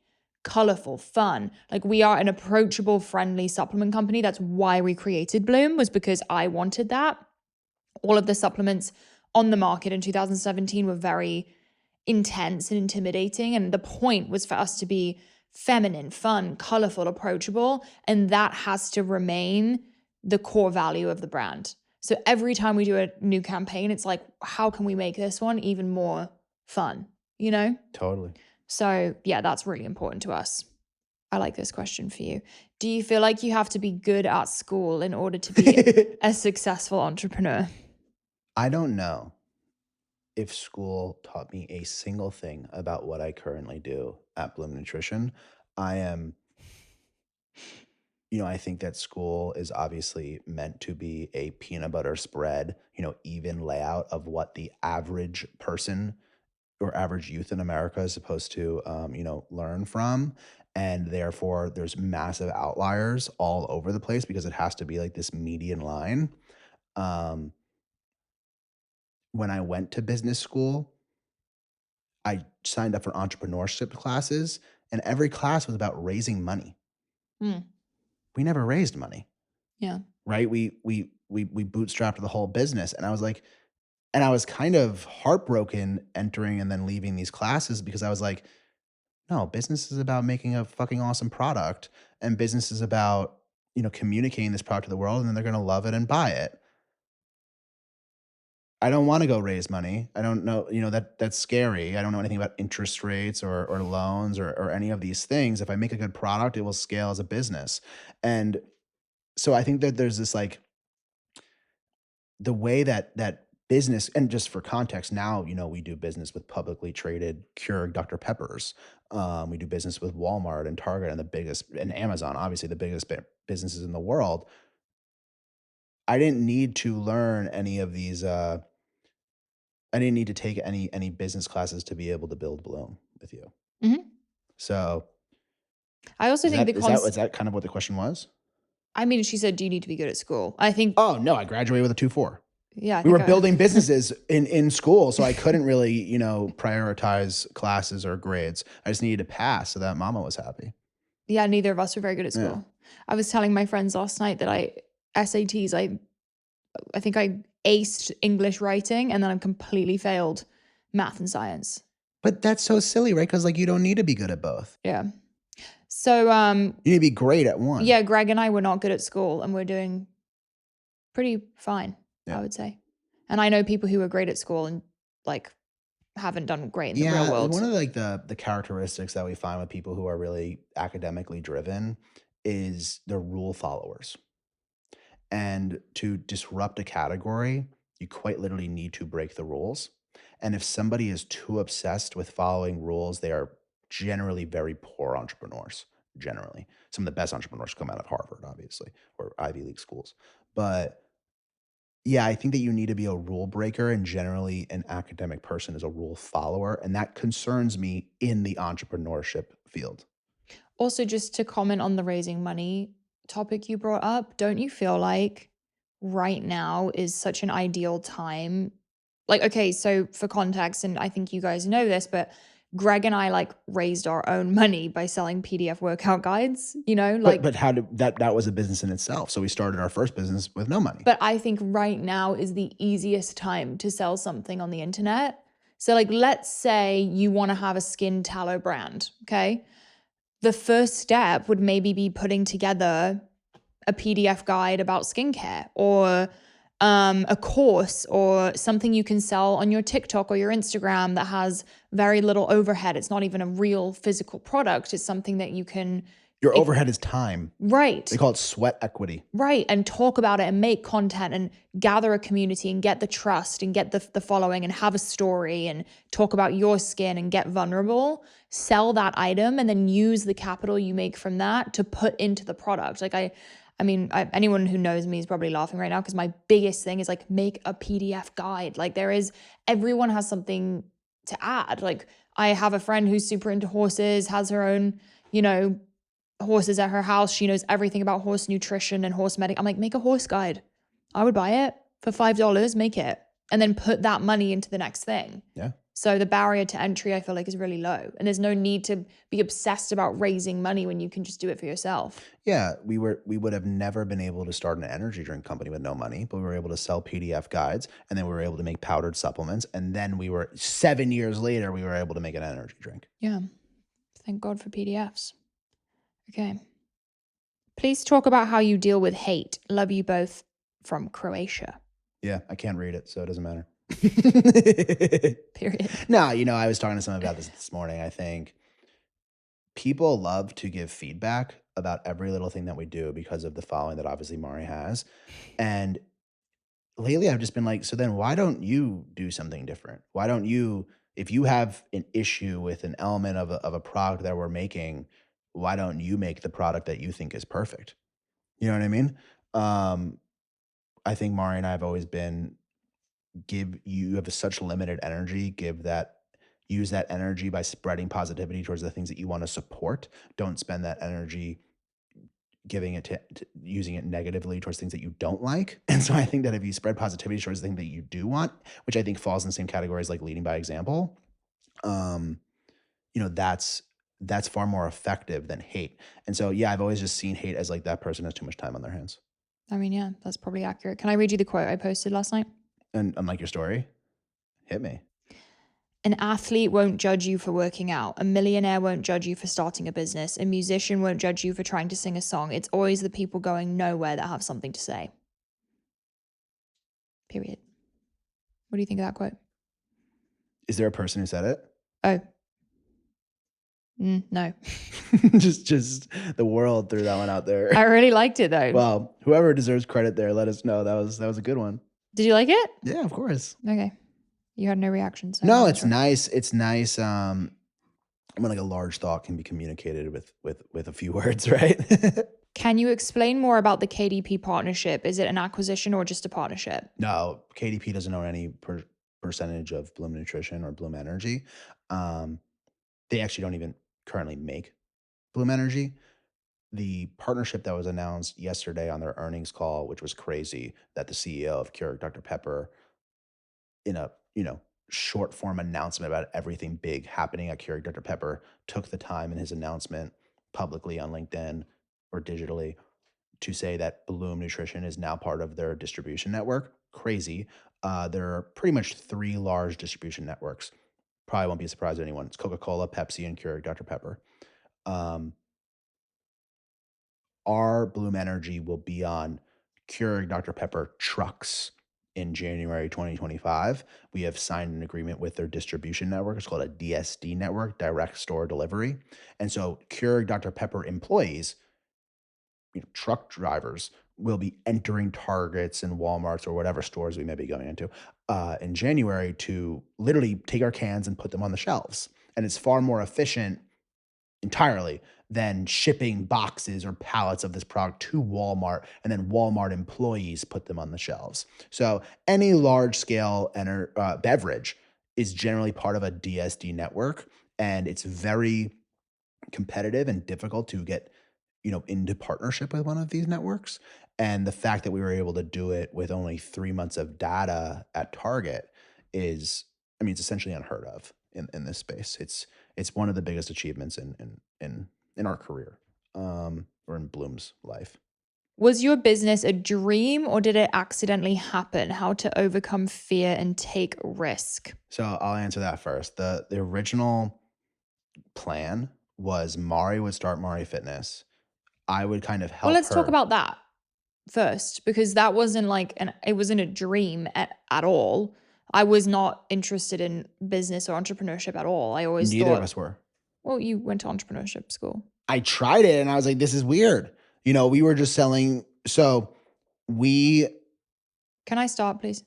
Speaker 1: colorful, fun. Like we are an approachable, friendly supplement company. That's why we created Bloom, was because I wanted that. All of the supplements on the market in 2017 were very intense and intimidating. And the point was for us to be feminine, fun, colorful, approachable. And that has to remain the core value of the brand. So every time we do a new campaign, it's like, how can we make this one even more fun, you know?
Speaker 2: Totally.
Speaker 1: So yeah, that's really important to us. I like this question for you. Do you feel like you have to be good at school in order to be a successful entrepreneur?
Speaker 2: I don't know if school taught me a single thing about what I currently do at Bloom Nutrition. I am, I think that school is obviously meant to be a peanut butter spread, even layout of what the average person or average youth in America is supposed to, learn from. And therefore, there's massive outliers all over the place because it has to be like this median line. Um, when I went to business school, I signed up for entrepreneurship classes, and every class was about raising money.
Speaker 1: Mm,
Speaker 2: We never raised money,
Speaker 1: yeah.
Speaker 2: right? We bootstrapped the whole business, and I was kind of heartbroken entering and then leaving these classes because I was like, no, business is about making a fucking awesome product, and business is about, communicating this product to the world, and then they're going to love it and buy it. I don't want to go raise money. I don't know, that's scary. I don't know anything about interest rates or loans or any of these things. If I make a good product, it will scale as a business. And so I think that there's this like the way that business, and just for context, now, we do business with publicly traded Keurig Dr. Peppers. We do business with Walmart and Target and and Amazon, obviously the biggest businesses in the world. I didn't need to learn any of these. I didn't need to take any business classes to be able to build Bloom with you.
Speaker 1: Hmm.
Speaker 2: So
Speaker 1: I also
Speaker 2: is
Speaker 1: think
Speaker 2: that is that is that kind of what the question was?
Speaker 1: I mean, she said, do you need to be good at school? I think,
Speaker 2: Oh no, I graduated with a 2.4.
Speaker 1: yeah, I
Speaker 2: We
Speaker 1: think
Speaker 2: were building businesses in school, so I couldn't really, prioritize classes or grades. I just needed to pass so that mama was happy.
Speaker 1: yeah, neither of us were very good at
Speaker 2: Yeah.
Speaker 1: school. I was telling my friends last night that SATs, I think I aced English writing, and then I completely failed math and science.
Speaker 2: But that's so silly, right? Because like you don't need to be good at both.
Speaker 1: Yeah. So,
Speaker 2: You need to be great at one.
Speaker 1: yeah, Greg and I were not good at school, and we're doing pretty fine,
Speaker 2: Yeah.
Speaker 1: I would say. And I know people who are great at school and like haven't done great in the real world.
Speaker 2: One of the characteristics that we find with people who are really academically driven is they're rule followers. And to disrupt a category, you quite literally need to break the rules. And if somebody is too obsessed with following rules, they are generally very poor entrepreneurs. Generally, some of the best entrepreneurs come out of Harvard, obviously, or Ivy League schools. But yeah, I think that you need to be a rule breaker, and generally, an academic person is a rule follower. And that concerns me in the entrepreneurship field.
Speaker 1: Also, just to comment on the raising money topic you brought up, don't you feel like right now is such an ideal time? Like, okay, so for context, and I think you guys know this, but Greg and I like raised our own money by selling PDF workout guides,
Speaker 2: But how did that was a business in itself. So we started our first business with no money.
Speaker 1: But I think right now is the easiest time to sell something on the internet. So like, let's say you want to have a skin tallow brand, okay? The first step would maybe be putting together a PDF guide about skincare, or a course or something you can sell on your TikTok or your Instagram that has very little overhead. It's not even a real physical product. It's something that you can,
Speaker 2: Your overhead is time.
Speaker 1: right.
Speaker 2: They call it sweat equity.
Speaker 1: Right. And talk about it and make content and gather a community and get the trust and get the following and have a story and talk about your skin and get vulnerable, sell that item and then use the capital you make from that to put into the product. Like anyone who knows me is probably laughing right now because my biggest thing is like make a PDF guide. Like everyone has something to add. Like I have a friend who's super into horses, has her own, horses at her house. She knows everything about horse nutrition and horse medic. I'm like, make a horse guide. I would buy it for $5, make it, and then put that money into the next thing.
Speaker 2: Yeah.
Speaker 1: So the barrier to entry, I feel like, is really low. And there's no need to be obsessed about raising money when you can just do it for yourself.
Speaker 2: Yeah, we would have never been able to start an energy drink company with no money, but we were able to sell PDF guides, and then we were able to make powdered supplements, and then 7 years later, we were able to make an energy drink.
Speaker 1: Yeah. Thank God for PDFs. Okay. Please talk about how you deal with hate. Love you both from Croatia.
Speaker 2: Yeah, I can't read it, so it doesn't matter.
Speaker 1: Period.
Speaker 2: No, I was talking to someone about this morning. I think people love to give feedback about every little thing that we do because of the following that obviously Mari has. And lately I've just been like, so then why don't you do something different? Why don't you, if you have an issue with an element of a product that we're making, why don't you make the product that you think is perfect? You know what I mean? I think Mari and I have always been, you have such limited energy, use that energy by spreading positivity towards the things that you want to support. Don't spend that energy giving it to using it negatively towards things that you don't like. And so I think that if you spread positivity towards the thing that you do want, which I think falls in the same category as like leading by example, that's far more effective than hate. And so, yeah, I've always just seen hate as like that person has too much time on their hands.
Speaker 1: I mean, yeah, that's probably accurate. Can I read you the quote I posted last night?
Speaker 2: And unlike your story, hit me.
Speaker 1: An athlete won't judge you for working out. A millionaire won't judge you for starting a business. A musician won't judge you for trying to sing a song. It's always the people going nowhere that have something to say. Period. What do you think of that quote?
Speaker 2: Is there a person who said it?
Speaker 1: Oh. No.
Speaker 2: just the world threw that one out there.
Speaker 1: I really liked it though.
Speaker 2: Well, whoever deserves credit there, let us know. That was a good one.
Speaker 1: Did you like it?
Speaker 2: Yeah, of course.
Speaker 1: Okay. You had no reactions. So
Speaker 2: no, it's nice. It's nice. When like a large thought can be communicated with a few words, right?
Speaker 1: Can you explain more about the KDP partnership? Is it an acquisition or just a partnership?
Speaker 2: No, KDP doesn't own any percentage of Bloom Nutrition or Bloom Energy. They actually don't even currently make Bloom Energy. The partnership that was announced yesterday on their earnings call, which was crazy, that the CEO of Keurig Dr. Pepper, in a short form announcement about everything big happening at Keurig Dr. Pepper, took the time in his announcement publicly on LinkedIn or digitally to say that Bloom Nutrition is now part of their distribution network. Crazy. There are pretty much 3 large distribution networks. Probably won't be a surprise to anyone. It's Coca-Cola, Pepsi, and Keurig Dr. Pepper. Our Bloom Energy will be on Keurig Dr. Pepper trucks in January 2025. We have signed an agreement with their distribution network. It's called a DSD network, direct store delivery. And so Keurig Dr. Pepper employees, truck drivers, will be entering Targets and Walmarts or whatever stores we may be going into in January to literally take our cans and put them on the shelves. And it's far more efficient entirely than shipping boxes or pallets of this product to Walmart and then Walmart employees put them on the shelves. So any large scale beverage is generally part of a DSD network, and it's very competitive and difficult to get into partnership with one of these networks. And the fact that we were able to do it with only 3 months of data at Target is, it's essentially unheard of in this space. It's one of the biggest achievements in our career, or in Bloom's life.
Speaker 1: Was your business a dream or did it accidentally happen? How to overcome fear and take risk?
Speaker 2: So I'll answer that first. The original plan was Mari would start Mari Fitness. I would kind of help her.
Speaker 1: Well, let's talk about that. first, because that wasn't like it wasn't a dream at all. I was not interested in business or entrepreneurship at all. I always
Speaker 2: Neither of
Speaker 1: thought,
Speaker 2: us were.
Speaker 1: well, you went to entrepreneurship school.
Speaker 2: I tried it and I was like, this is weird. We were just selling. So we,
Speaker 1: Can I start, please?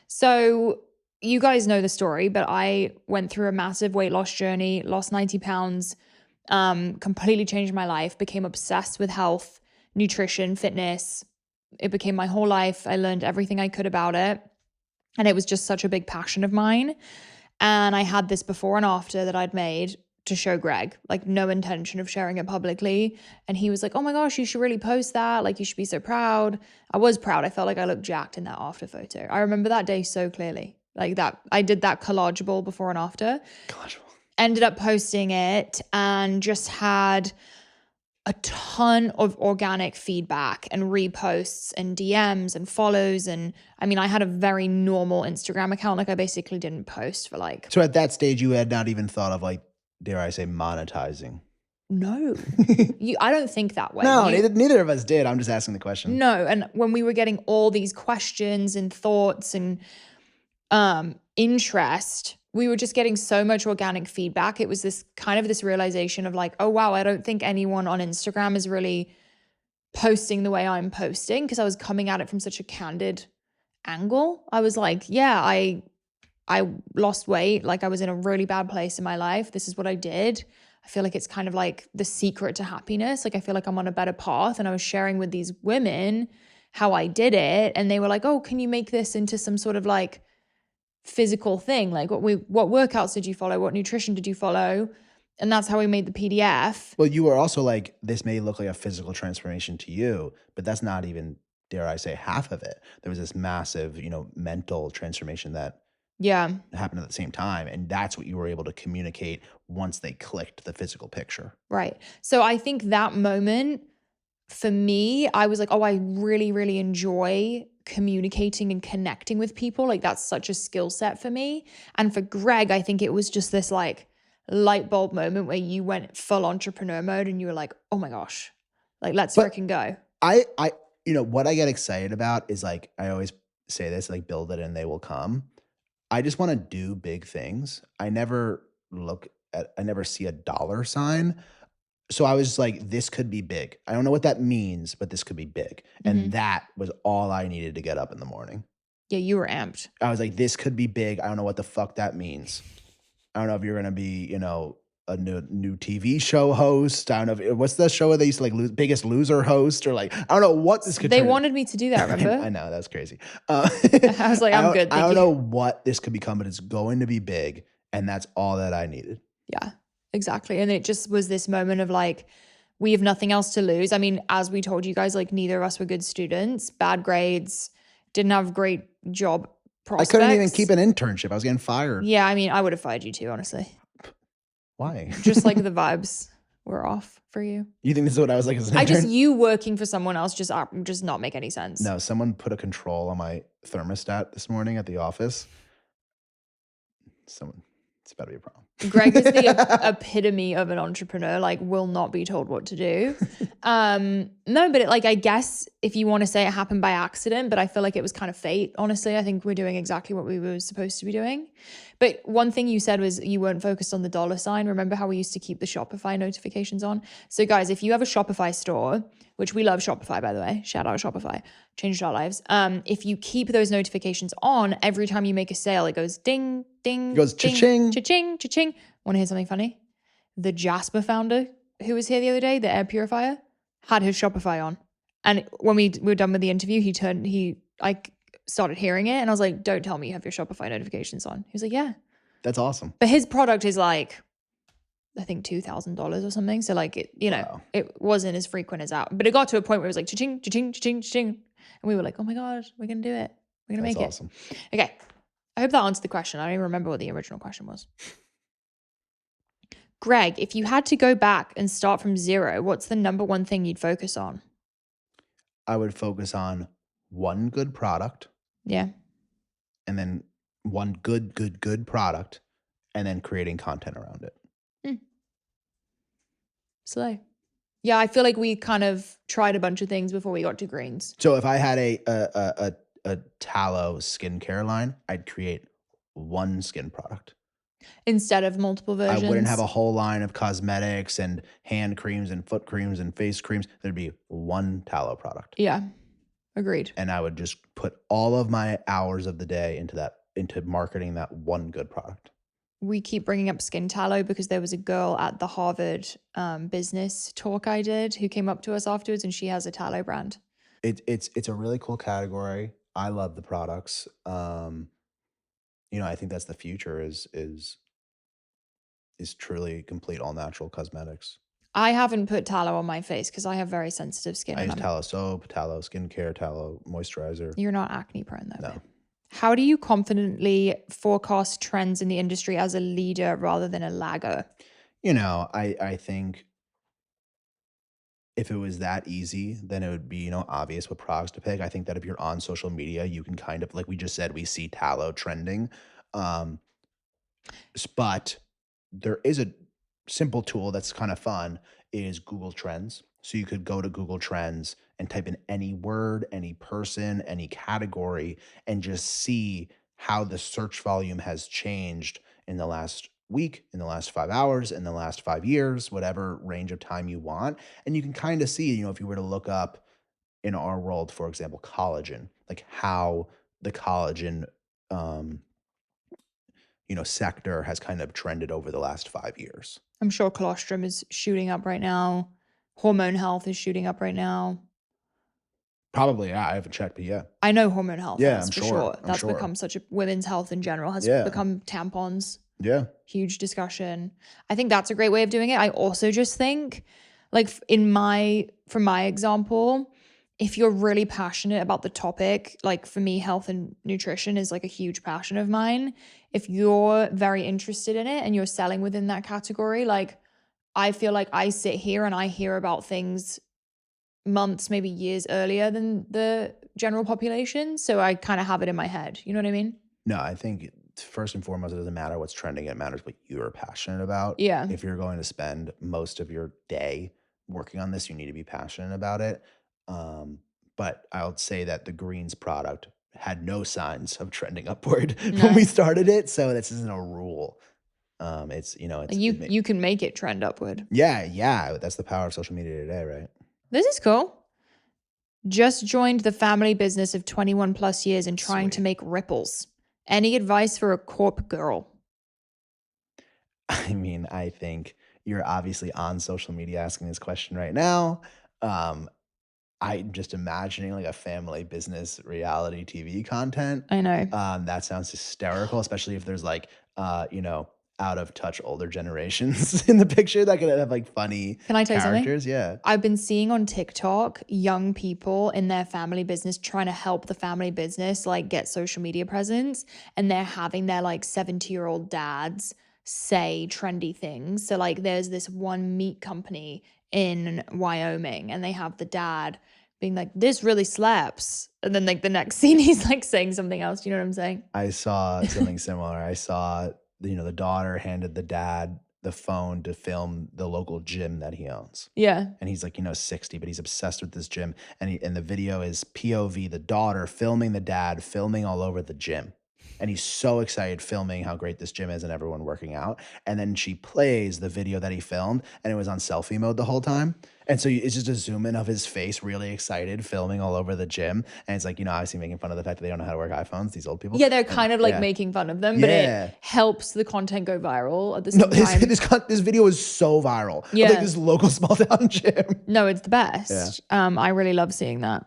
Speaker 1: So you guys know the story, but I went through a massive weight loss journey, lost 90 pounds, completely changed my life, became obsessed with health, nutrition, fitness. It became my whole life. I learned everything I could about it. And it was just such a big passion of mine. And I had this before and after that I'd made to show Greg, like no intention of sharing it publicly. And he was like, oh my gosh, you should really post that. Like you should be so proud. I was proud. I felt like I looked jacked in that after photo. I remember that day so clearly. Like that, I did that collageable before and after.
Speaker 2: Collageable.
Speaker 1: Ended up posting it and just had a ton of organic feedback and reposts and DMs and follows. And I mean, I had a very normal Instagram account. Like I basically didn't post for like.
Speaker 2: So at that stage, you had not even thought of like, dare I say, monetizing?
Speaker 1: No, I don't think that way.
Speaker 2: No, neither of us did. I'm just asking the question.
Speaker 1: No. And when we were getting all these questions and thoughts and interest, we were just getting so much organic feedback. It was this kind of this realization of like, oh, wow, I don't think anyone on Instagram is really posting the way I'm posting, because I was coming at it from such a candid angle. I was like, yeah, I lost weight. Like I was in a really bad place in my life. This is what I did. I feel like it's kind of like the secret to happiness. Like I feel like I'm on a better path. And I was sharing with these women how I did it. And they were like, oh, can you make this into some sort of like physical thing? Like what workouts did you follow? What nutrition did you follow? And that's how we made the PDF.
Speaker 2: Well, you were also like, this may look like a physical transformation to you, but that's not even, dare I say, half of it. There was this massive, mental transformation that happened at the same time. And that's what you were able to communicate once they clicked the physical picture.
Speaker 1: Right. So I think that moment for me, I was like, oh, I really, really enjoy communicating and connecting with people. Like that's such a skill set for me. And for Greg, I think it was just this like light bulb moment where you went full entrepreneur mode and you were like, oh my gosh, like let's freaking go.
Speaker 2: I what I get excited about is like, I always say this, like build it and they will come. I just want to do big things. I never see a dollar sign. So I was like, this could be big. I don't know what that means, but this could be big. And that was all I needed to get up in the morning.
Speaker 1: Yeah, you were amped.
Speaker 2: I was like, this could be big. I don't know what the fuck that means. I don't know if you're going to be, a new TV show host. I don't know what's the show where they used to like Biggest Loser host, or like, I don't know what this could
Speaker 1: They wanted me to do that, remember?
Speaker 2: I know, that's crazy.
Speaker 1: I was like, I'm good.
Speaker 2: I don't know what this could become, but it's going to be big. And that's all that I needed.
Speaker 1: Yeah. Exactly. And it just was this moment of like, we have nothing else to lose. I mean, as we told you guys, like neither of us were good students, bad grades, didn't have great job prospects.
Speaker 2: I couldn't even keep an internship. I was getting fired.
Speaker 1: Yeah. I mean, I would have fired you too, honestly.
Speaker 2: Why?
Speaker 1: Just like the vibes were off for you.
Speaker 2: You think this is what I was like as an intern?
Speaker 1: You working for someone else just not make any sense.
Speaker 2: No, someone put a control on my thermostat this morning at the office. It's about to be a problem.
Speaker 1: Greg is the epitome of an entrepreneur, like will not be told what to do. No, but I guess if you want to say it happened by accident, but I feel like it was kind of fate. Honestly, I think we're doing exactly what we were supposed to be doing. But one thing you said was you weren't focused on the dollar sign. Remember how we used to keep the Shopify notifications on? So guys, if you have a Shopify store, which we love Shopify, by the way, shout out Shopify, changed our lives. If you keep those notifications on, every time you make a sale, it goes ding, ding,
Speaker 2: it goes
Speaker 1: ding,
Speaker 2: cha-ching,
Speaker 1: cha-ching, cha-ching. Want to hear something funny? The Jasper founder who was here the other day, the air purifier, had his Shopify on. And when we were done with the interview, I started hearing it and I was like, don't tell me you have your Shopify notifications on. He was like, yeah.
Speaker 2: That's awesome.
Speaker 1: But his product is like, I think $2,000 or something. So like, it wasn't as frequent as that. But it got to a point where it was like, cha-ching, cha-ching, cha-ching, cha-ching. And we were like, oh my God, we're going to do it. We're going to make it.
Speaker 2: That's awesome.
Speaker 1: Okay. I hope that answered the question. I don't even remember what the original question was. Greg, if you had to go back and start from zero, what's the number one thing you'd focus on?
Speaker 2: I would focus on one good product.
Speaker 1: Yeah.
Speaker 2: And then one good product, and then creating content around it.
Speaker 1: Slow. Yeah, I feel like we kind of tried a bunch of things before we got to greens.
Speaker 2: So if I had a tallow skincare line, I'd create one skin product.
Speaker 1: Instead of multiple
Speaker 2: I wouldn't have
Speaker 1: versions.
Speaker 2: a whole line of cosmetics and hand creams and foot creams and face creams. There'd be one tallow product.
Speaker 1: Yeah, agreed.
Speaker 2: And I would just put all of my hours of the day into marketing that one good product.
Speaker 1: We keep bringing up skin tallow because there was a girl at the Harvard business talk I did who came up to us afterwards, and she has a tallow brand.
Speaker 2: It's a really cool category. I love the products. I think that's the future is truly complete all natural cosmetics.
Speaker 1: I haven't put tallow on my face because I have very sensitive skin.
Speaker 2: I use tallow soap, tallow skincare, tallow moisturizer.
Speaker 1: You're not acne prone though.
Speaker 2: No.
Speaker 1: Babe. How do you confidently forecast trends in the industry as a leader rather than a lagger?
Speaker 2: I think if it was that easy, then it would be, obvious what products to pick. I think that if you're on social media, you can kind of, like we just said, we see tallow trending. But there is a simple tool that's kind of fun is Google Trends. So you could go to Google Trends and type in any word, any person, any category, and just see how the search volume has changed in the last week, in the last 5 hours, in the last 5 years, whatever range of time you want. And you can kind of see, if you were to look up in our world, for example, collagen, like how the collagen sector has kind of trended over the last 5 years.
Speaker 1: I'm sure colostrum is shooting up right now. Hormone health is shooting up right now.
Speaker 2: Probably, yeah. I haven't checked, but yeah.
Speaker 1: I know hormone health
Speaker 2: Yeah,
Speaker 1: has,
Speaker 2: I'm
Speaker 1: for
Speaker 2: sure.
Speaker 1: sure.
Speaker 2: I'm
Speaker 1: That's
Speaker 2: sure.
Speaker 1: become such a women's health in general has
Speaker 2: Yeah.
Speaker 1: become tampons.
Speaker 2: Yeah.
Speaker 1: Huge discussion. I think that's a great way of doing it. I also just think, like from my example, if you're really passionate about the topic, like for me, health and nutrition is like a huge passion of mine. If you're very interested in it and you're selling within that category, like I feel like I sit here and I hear about things months, maybe years earlier than the general population. So I kind of have it in my head. You know what I mean?
Speaker 2: No, I think first and foremost, it doesn't matter what's trending. It matters what you're passionate about.
Speaker 1: Yeah.
Speaker 2: If you're going to spend most of your day working on this, you need to be passionate about it. But I'll say that the greens product had no signs of trending upward when we started it. So this isn't a rule.
Speaker 1: You can make it trend upward.
Speaker 2: Yeah. That's the power of social media today, right?
Speaker 1: This is cool. Just joined the family business of 21 plus years and trying to make ripples. Any advice for a corp girl?
Speaker 2: I mean, I think you're obviously on social media asking this question right now. I'm just imagining like a family business reality TV content.
Speaker 1: I know.
Speaker 2: That sounds hysterical, especially if there's like, out of touch older generations in the picture that could have like funny
Speaker 1: Can I tell you
Speaker 2: characters.
Speaker 1: something?
Speaker 2: Yeah.
Speaker 1: I've been seeing on TikTok young people in their family business trying to help the family business like get social media presence, and they're having their like 70-year-old dads say trendy things. So like there's this one meat company in Wyoming and they have the dad being like, this really slaps. And then like the next scene he's like saying something else. You know what I'm saying?
Speaker 2: I saw something similar. I saw, the daughter handed the dad the phone to film the local gym that he owns.
Speaker 1: Yeah.
Speaker 2: And he's like, 60, but he's obsessed with this gym. And the video is POV, the daughter filming the dad, filming all over the gym. And he's so excited filming how great this gym is and everyone working out. And then she plays the video that he filmed and it was on selfie mode the whole time. And so it's just a zoom in of his face, really excited, filming all over the gym. And it's like, obviously making fun of the fact that they don't know how to work iPhones, these old people.
Speaker 1: Yeah, they're kind of like making fun of them, but it helps the content go viral at the same time.
Speaker 2: This video is so viral.
Speaker 1: Yeah.
Speaker 2: Of like this local small town gym.
Speaker 1: No, it's the best.
Speaker 2: Yeah.
Speaker 1: I really love seeing that.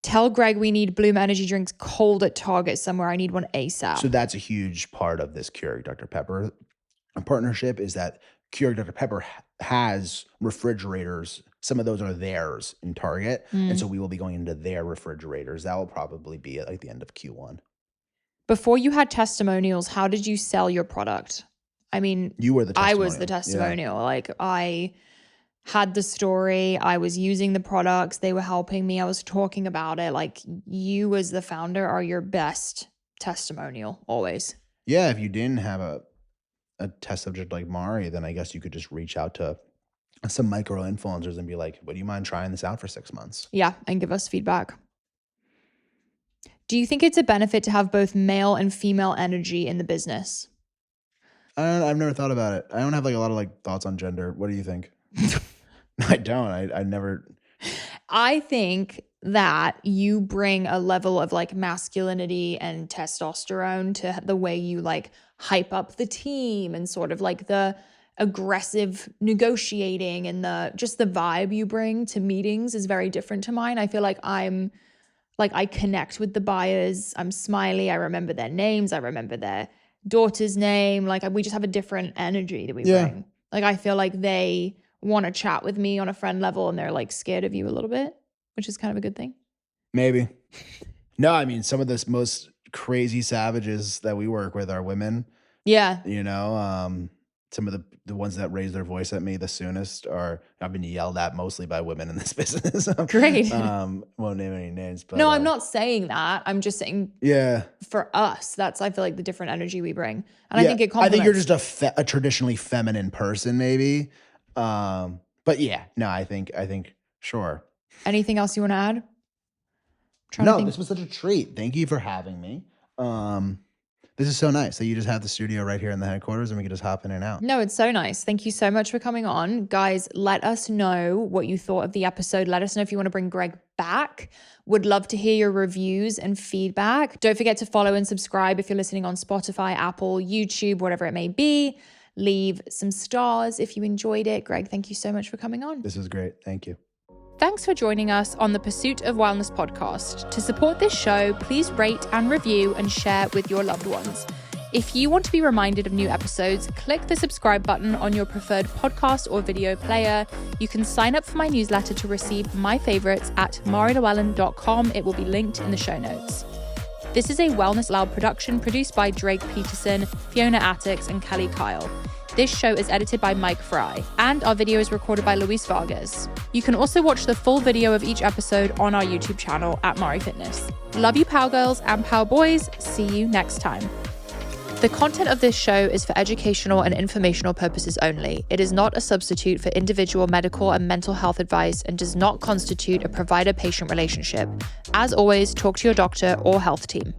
Speaker 1: Tell Greg we need Bloom energy drinks cold at Target somewhere. I need one ASAP.
Speaker 2: So that's a huge part of this Keurig Dr. Pepper partnership is that Keurig Dr. Pepper has refrigerators. Some of those are theirs in Target. And so we will be going into their refrigerators. That will probably be at like the end of Q1.
Speaker 1: Before you had testimonials, how did you sell your product? I mean,
Speaker 2: you were the testimonial.
Speaker 1: I was the testimonial. Yeah. Like I had the story. I was using the products. They were helping me. I was talking about it. Like you as the founder are your best testimonial always.
Speaker 2: Yeah. If you didn't have a test subject like Mari, then I guess you could just reach out to some micro influencers and be like, would you mind trying this out for 6 months?
Speaker 1: Yeah, and give us feedback. Do you think it's a benefit to have both male and female energy in the business?
Speaker 2: I've never thought about it. I don't have like a lot of like thoughts on gender. What do you think? I don't. I never.
Speaker 1: I think that you bring a level of like masculinity and testosterone to the way you like hype up the team and sort of like the aggressive negotiating and the vibe you bring to meetings is very different to mine. I feel like I connect with the buyers. I'm smiley. I remember their names. I remember their daughter's name. Like we just have a different energy that we bring. Like I feel like they want to chat with me on a friend level and they're like scared of you a little bit, which is kind of a good thing.
Speaker 2: Maybe. No, I mean, some of the most crazy savages that we work with are women.
Speaker 1: Yeah.
Speaker 2: You know, some of the ones that raise their voice at me the soonest I've been yelled at mostly by women in this business.
Speaker 1: Great.
Speaker 2: Won't name any names, but
Speaker 1: no, I'm not saying that. I'm just saying for us, that's, I feel like the different energy we bring. And I think it complements.
Speaker 2: I think you're just a traditionally feminine person maybe. But yeah, no, I think sure.
Speaker 1: Anything else you want to add?
Speaker 2: No, this was such a treat. Thank you for having me. This is so nice that you just have the studio right here in the headquarters and we can just hop in and out.
Speaker 1: No, it's so nice. Thank you so much for coming on. Guys, let us know what you thought of the episode. Let us know if you want to bring Greg back. Would love to hear your reviews and feedback. Don't forget to follow and subscribe if you're listening on Spotify, Apple, YouTube, whatever it may be. Leave some stars if you enjoyed it. Greg, thank you so much for coming on.
Speaker 2: This was great. Thank you.
Speaker 1: Thanks for joining us on the Pursuit of Wellness podcast. To support this show, please rate and review and share with your loved ones. If you want to be reminded of new episodes, click the subscribe button on your preferred podcast or video player. You can sign up for my newsletter to receive my favorites at marilewellyn.com. It will be linked in the show notes. This is a Wellness Loud production produced by Drake Peterson, Fiona Attix, and Kelly Kyle. This show is edited by Mike Fry, and our video is recorded by Luis Vargas. You can also watch the full video of each episode on our YouTube channel at Mari Fitness. Love you, Power Girls and Power Boys. See you next time. The content of this show is for educational and informational purposes only. It is not a substitute for individual medical and mental health advice and does not constitute a provider-patient relationship. As always, talk to your doctor or health team.